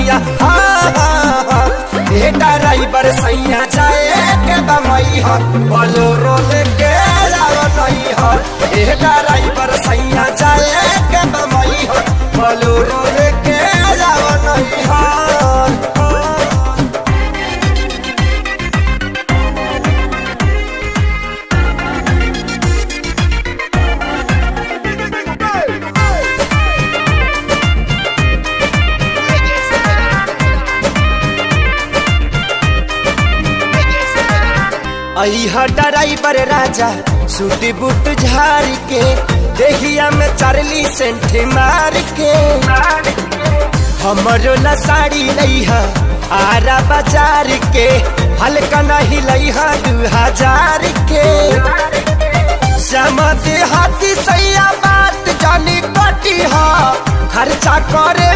सैया ड्राइवर सैया जाए के बमई हो बोलोरो लेके जाओ नहीं हो ड्राइवर सैया जाए के बमई हो बोलोरो लेके जाओ नहीं हो। अइहा ड्राइवर राजा सूट बूट झाड़ के देहिया में चारली सेंट मार के हमरो ला साड़ी लइहा आरा बाजार के हल्का नहीं लइहा 2000 के समझ हाथी सैया बात जानी कटी हा खर्चा करे